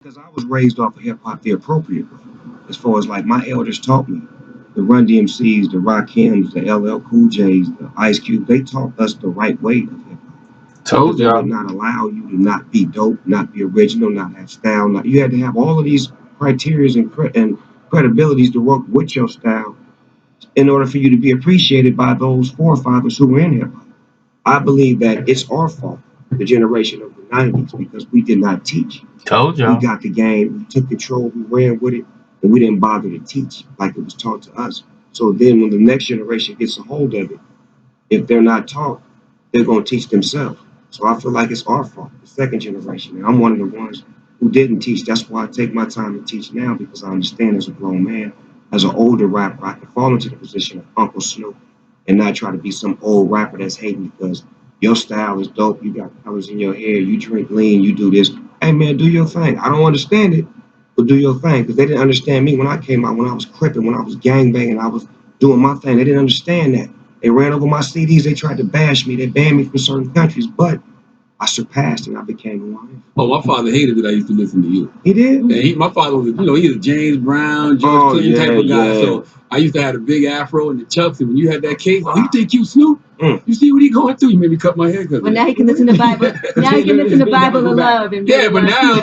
Because I was raised off of hip hop the appropriate way. As far as like my elders taught me, the Run DMCs, the Rakims, the LL Cool J's, the Ice Cube, they taught us the right way of hip hop. Because Told they did y'all. not allow you to not be dope, not be original, not have style. Not, you had to have all of these criteria and credibilities to work with your style in order for you to be appreciated by those forefathers who were in hip hop. I believe that it's our fault, the generation of the 90s, because we did not teach. Told We y'all. got the game, we took control, we ran with it, and we didn't bother to teach like it was taught to us. So then when the next generation gets a hold of it, if they're not taught, they're going to teach themselves. So I feel like it's our fault, the second generation. And I'm one of the ones who didn't teach. That's why I take my time to teach now, because I understand as a grown man, as an older rapper, I can fall into the position of Uncle Snoop and not try to be some old rapper that's hating because your style is dope. You got colors in your hair. You drink lean. You do this. Hey man, do your thing. I don't understand it, but do your thing, because they didn't understand me when I came out, when I was cripping, when I was gangbanging, I was doing my thing. They didn't understand that. They ran over my CDs. They tried to bash me. They banned me from certain countries, but I surpassed and I became who I am. Oh, my father hated that I used to listen to you. He did? And my father was, he was a James Brown, George Clinton type of guy. So I used to have a big afro and the chucks. And when you had that case, oh, you think you Snoop? You see what he going through? You made me cut my hair because. Well, now he can listen to Bible. Now he can listen to Bible and love. And yeah, but now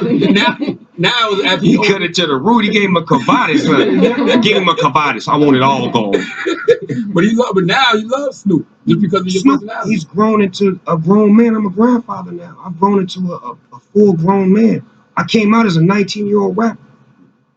after he cut it to the root. He gave him a cavatis. Give him a cavatis. I want it all gone. but now he loves Snoop just because of your Snoop, personality. he's grown into a grown man. I'm a grandfather now. I've grown into a full grown man. I came out as a 19-year-old rapper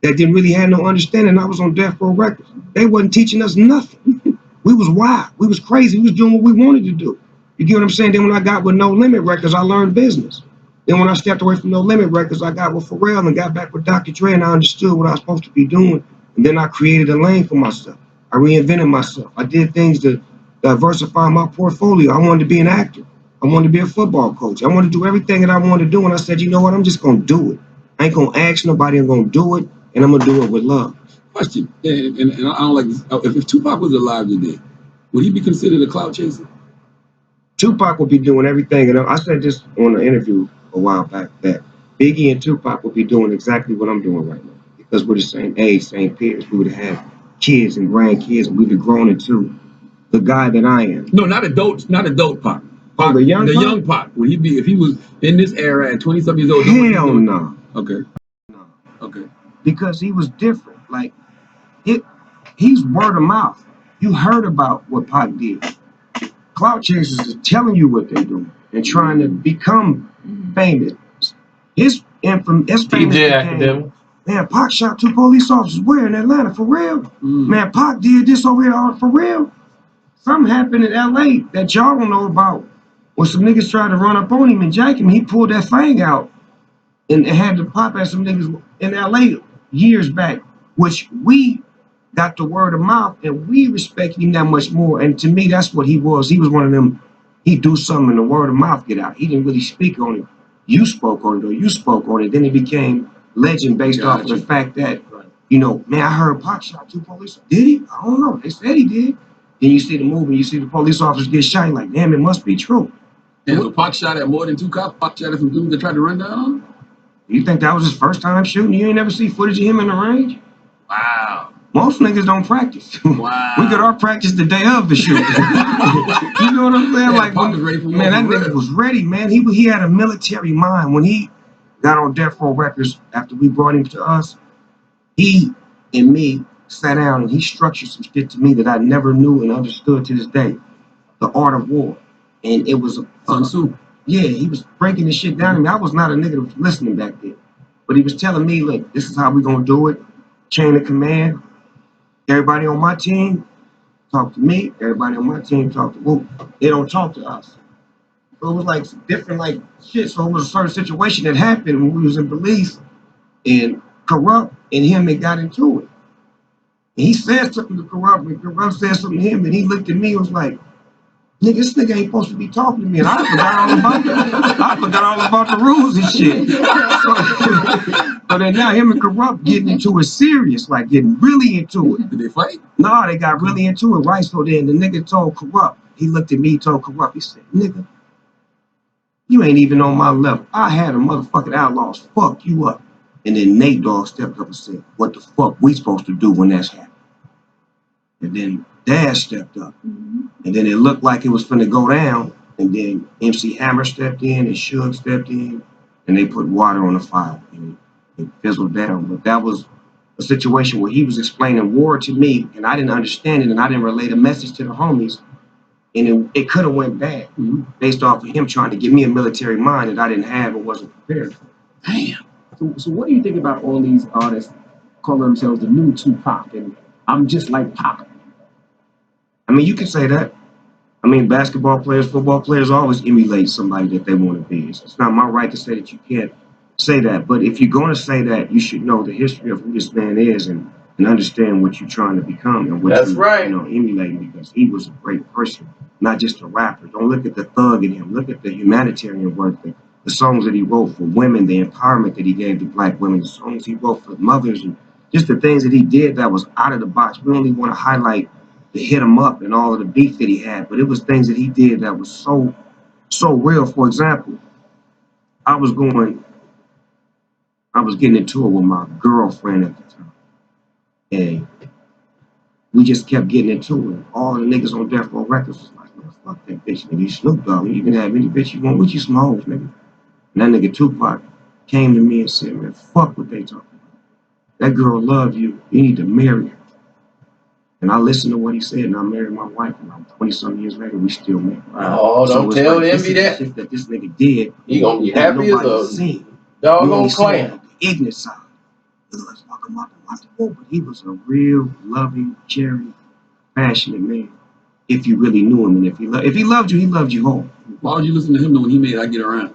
that didn't really have no understanding. I was on Death Row Records. They wasn't teaching us nothing. We was wild. We was crazy. We was doing what we wanted to do. You get what I'm saying? Then when I got with No Limit Records, I learned business. Then when I stepped away from No Limit Records, I got with Pharrell and got back with Dr. Dre, and I understood what I was supposed to be doing. And then I created a lane for myself. I reinvented myself. I did things to diversify my portfolio. I wanted to be an actor. I wanted to be a football coach. I wanted to do everything that I wanted to do. And I said, you know what? I'm just going to do it. I ain't going to ask nobody. I'm going to do it. And I'm going to do it with love. Question, and I don't like this. If Tupac was alive today, would he be considered a clout chaser? Tupac would be doing everything. And I said this on an interview a while back, that Biggie and Tupac would be doing exactly what I'm doing right now. Because we're the same age, same peers. We would have had kids and grandkids, and we'd be grown into the guy that I am. No, not adult Pac. Oh, the young Pac? Young Pac. Would he be, if he was in this era at 20-something years old? Hell no. Okay. No. Okay. Because he was different. Like, he's word of mouth. You heard about what Pac did. Clout chasers is telling you what they're doing and trying to become famous. His famous became, man, Pac shot 2 police officers where in Atlanta, for real? Man, Pac did this over here, for real? Something happened in LA that y'all don't know about. When some niggas tried to run up on him and jack him, he pulled that thing out and had to pop at some niggas in LA years back, which we got the word of mouth and we respect him that much more. And to me, that's what he was. He was one of them, he'd do something and the word of mouth get out. He didn't really speak on it. You spoke on it or you spoke on it. Then it became legend based off of the fact that, you know, man, I heard Pac shot 2 police. Did he? I don't know. They said he did. Then you see the movie, you see the police officers get shot, like, damn, it must be true. And so Pac shot at more than 2 cops? Pac shot at some dudes that tried to run down on him? You think that was his first time shooting? You ain't never see footage of him in the range? Wow. Most niggas don't practice. Wow. We got our practice the day of the shoot. You know what I'm saying? Like, man, that nigga was ready, man. He had a military mind. When he got on Death Row Records, after we brought him to us, he and me sat down and he structured some shit to me that I never knew and understood to this day. The art of war. And it was Sun Tzu. Yeah, he was breaking this shit down to me. I was not a nigga that was listening back then. But he was telling me, look, this is how we gonna do it. Chain of command. Everybody on my team talk to me. Everybody on my team talk to Whoop. They don't talk to us. So it was like different like shit. So it was a certain situation that happened when we was in Belize and Corrupt and him, they got into it. And he said something to Corrupt, and Corrupt said something to him, and he looked at me and was like, nigga, this nigga ain't supposed to be talking to me, and I forgot all about the rules and shit. So then now him and Corrupt getting into it serious, like getting really into it. Did they fight? No, they got really into it, right? So then the nigga told Corrupt, he looked at me, he told Corrupt, he said, nigga, you ain't even on my level. I had a motherfucking outlaws fuck you up. And then Nate Dogg stepped up and said, what the fuck we supposed to do when that's happening? And then Dad stepped up. And then it looked like it was finna go down. And then MC Hammer stepped in and Suge stepped in. And they put water on the fire. And it fizzled down. But that was a situation where he was explaining war to me. And I didn't understand it. And I didn't relay the message to the homies. And it could have went bad based off of him trying to give me a military mind that I didn't have or wasn't prepared for. Damn. So what do you think about all these artists calling themselves the new Tupac and I'm just like Pac? I mean, you can say that. I mean, basketball players, football players always emulate somebody that they want to be. It's not my right to say that you can't say that. But if you're going to say that, you should know the history of who this man is and understand what you're trying to become and what you're emulating, because he was a great person, not just a rapper. Don't look at the thug in him. Look at the humanitarian work, the songs that he wrote for women, the empowerment that he gave to black women, the songs he wrote for mothers, and just the things that he did that was out of the box. We only want to highlight the hit him up and all of the beef that he had, but it was things that he did that was so real. For example, I was getting into it with my girlfriend at the time. And we just kept getting into it. All the niggas on Death Row Records was like, man, fuck that bitch, nigga. You Snoop Dogg. You can have any bitch you want with you, some hoes, nigga. And that nigga Tupac came to me and said, man, fuck what they talking about. That girl love you. You need to marry her. And I listened to what he said, and I married my wife. And 20-some years later, we still married. Oh, don't tell Envy that. Shit that this nigga did. You gonna be happy as a doggone clown. The ignorant side. Let's fuck him up and watch the war. But he was a real, loving, caring, passionate man. If you really knew him, and if he loved you, he loved you whole. Why would you listen to him when he made I Get Around?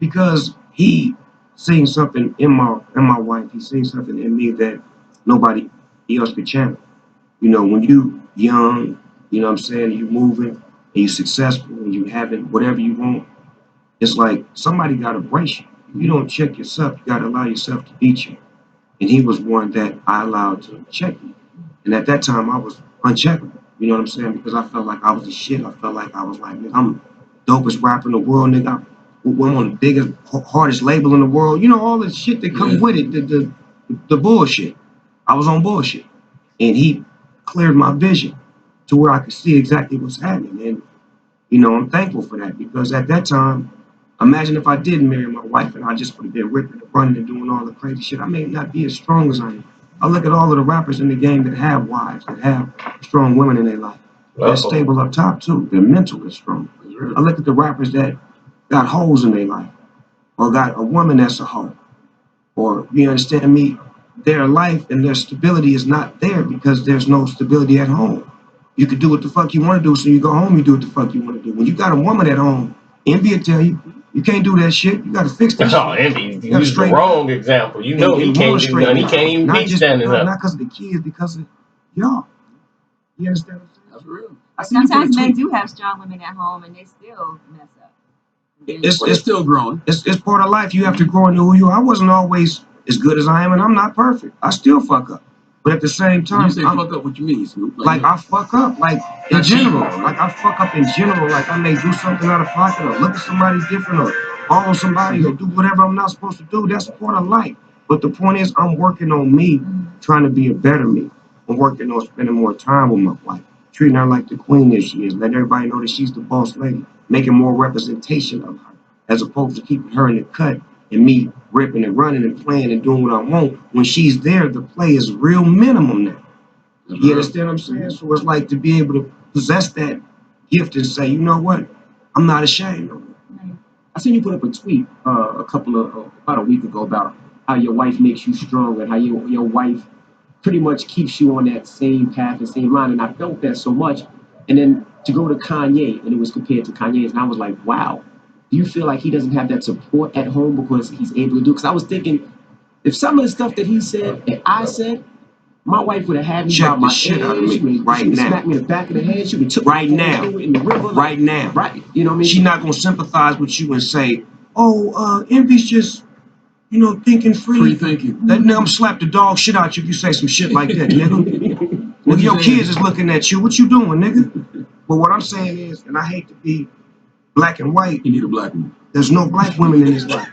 Because he seen something in my wife. He seen something in me that nobody else could channel. You know, when you young, you know what I'm saying, you moving, and you successful, and you having whatever you want, it's like somebody got to brace you. If you don't check yourself, you got to allow yourself to beat you. And he was one that I allowed to check me. And at that time, I was uncheckable. You know what I'm saying? Because I felt like I was the shit. I felt like I was like, I'm the dopest rapper in the world, nigga. I'm on the biggest, hardest label in the world. You know, all the shit that comes with it, the bullshit. I was on bullshit. And he cleared my vision to where I could see exactly what's happening. And, you know, I'm thankful for that, because at that time, imagine if I didn't marry my wife and I just would have been ripping and running and doing all the crazy shit. I may not be as strong as I am. I look at all of the rappers in the game that have wives, that have strong women in their life. They're stable up top too. Their mental is strong. I look at the rappers that got hoes in their life, or got a woman that's a hoe, or, you understand me, their life and their stability is not there because there's no stability at home. You can do what the fuck you want to do, so you go home, you do what the fuck you want to do. When you got a woman at home, Envy will tell you, you can't do that shit. You got to fix that shit. Oh, Envy, you used the wrong example. You know he can't do nothing. He can't even be standing up. Not because of the kids, because of y'all. You understand what I'm saying? That's real. Sometimes men do have strong women at home and they still mess up. It's still growing. It's part of life. You have to grow into who you are. I wasn't always as good as I am, and I'm not perfect. I still fuck up. But at the same time, when you say fuck up, what you mean, Snoop? Like I fuck up, like in general. Like I fuck up in general. Like I may do something out of pocket, or look at somebody different, or follow somebody, or do whatever I'm not supposed to do. That's part of life. But the point is, I'm working on me, trying to be a better me. I'm working on spending more time with my wife, treating her like the queen that she is, letting everybody know that she's the boss lady, making more representation of her, as opposed to keeping her in the cut and me ripping and running and playing and doing what I want. When she's there, the play is real minimum now. You understand what I'm saying? So it's like to be able to possess that gift and say, you know what? I'm not ashamed of it. I seen you put up a tweet about a week ago about how your wife makes you strong and how your wife pretty much keeps you on that same path and same line. And I felt that so much. And then to go to Kanye, and it was compared to Kanye's, and I was like, wow. Do you feel like he doesn't have that support at home because he's able to do? Because I was thinking, if some of the stuff that he said, that I said, my wife would have had me by my shit out of me right now. Smack me in the back of the head. She would took right now in the river. Right now. Right. You know what I mean? She's not gonna sympathize with you and say, "Oh, Envy's just, you know, thinking free thinking." That nigga, I'm slap the dog shit out you if you say some shit like that, nigga. Well, your kids is looking at you. What you doing, nigga? But what I'm saying is, and I hate to be black and white. You need a black woman. There's no black women in his life.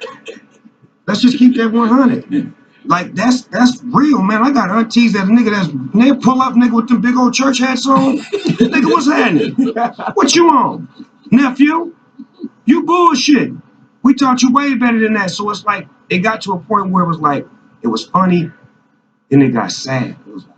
Let's just keep that 100. Like that's real, man. I got aunties that they pull up, nigga, with them big old church hats on. Nigga, what's happening? What you on, nephew? You bullshit. We taught you way better than that. So it's like it got to a point where it was like it was funny, then it got sad. It was like,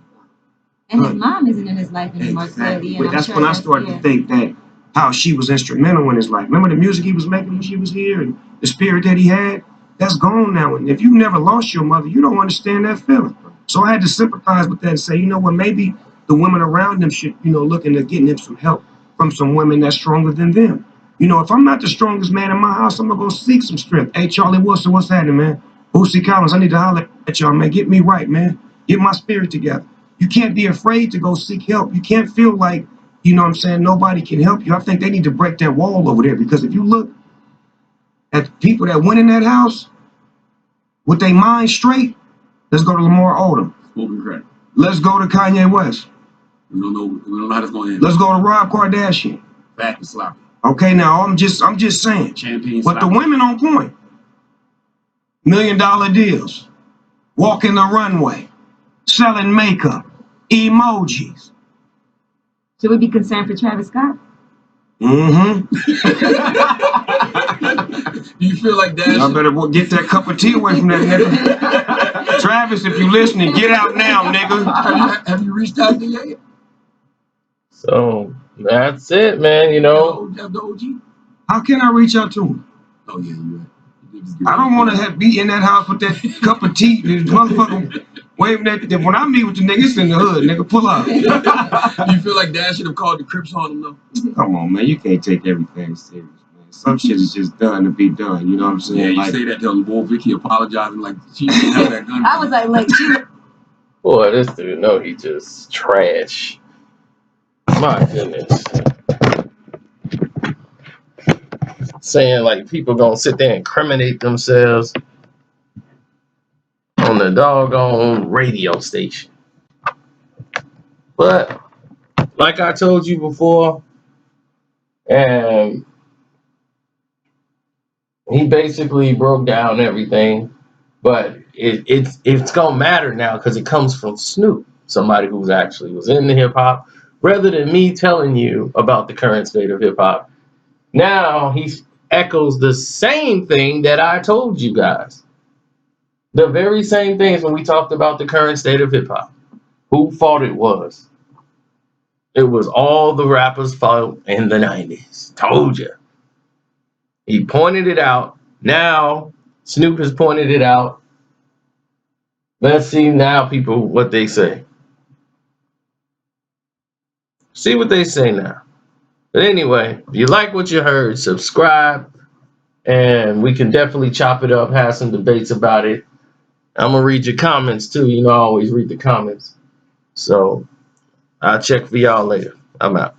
and his mom isn't in his life anymore, clearly. But that's when I started to think that how she was instrumental in his life. Remember the music he was making when she was here and the spirit that he had? That's gone now. And if you never lost your mother, you don't understand that feeling. So I had to sympathize with that and say, you know what, maybe the women around them should, look into getting them some help from some women that's stronger than them. If I'm not the strongest man in my house, I'm gonna go seek some strength. Hey, Charlie Wilson, what's happening, man? Boosie Collins, I need to holler at y'all, man. Get me right, man. Get my spirit together. You can't be afraid to go seek help. You can't feel like, nobody can help you. I think they need to break that wall over there, because if you look at the people that went in that house with their mind straight, let's go to Lamar Odom. Let's go to Kanye West. We don't know how that's going to end. Let's go to Rob Kardashian. Back and sloppy. Okay, now I'm just saying. Champagne but sloppy. The women on point. $1 million deals. Walking the runway. Selling makeup. Emojis. Should we be concerned for Travis Scott? Mm-hmm. Do you feel like that? Y'all better get that cup of tea away from that nigga. Travis, if you listening, get out now, nigga. Have you reached out to yet? So that's it, man. The OG? How can I reach out to him? Oh yeah, you. I don't want to be in that house with that cup of tea. This motherfucker waving that. When I meet with the nigga, it's in the hood. Nigga, pull up. Do you feel like Dad should have called the Crips on him though? Come on, man. You can't take everything serious, man. Some shit is just done to be done. You know what I'm saying? Yeah, you say that to the boy Vicky apologizing like she didn't have that gun. I was like, boy, this dude know he just trash. My goodness. Saying like people gonna sit there and incriminate themselves on the doggone radio station. But like I told you before, and he basically broke down everything, but it's gonna matter now because it comes from Snoop, somebody who's actually was in the hip hop, rather than me telling you about the current state of hip hop. Now he echoes the same thing that I told you guys. The very same things when we talked about the current state of hip hop. Who fault it was? It was all the rappers' fault in the 90s. Told you. He pointed it out. Now Snoop has pointed it out. Let's see now people what they say. See what they say now. But anyway, if you like what you heard, subscribe, and we can definitely chop it up, have some debates about it. I'm going to read your comments too. I always read the comments. So I'll check for y'all later. I'm out.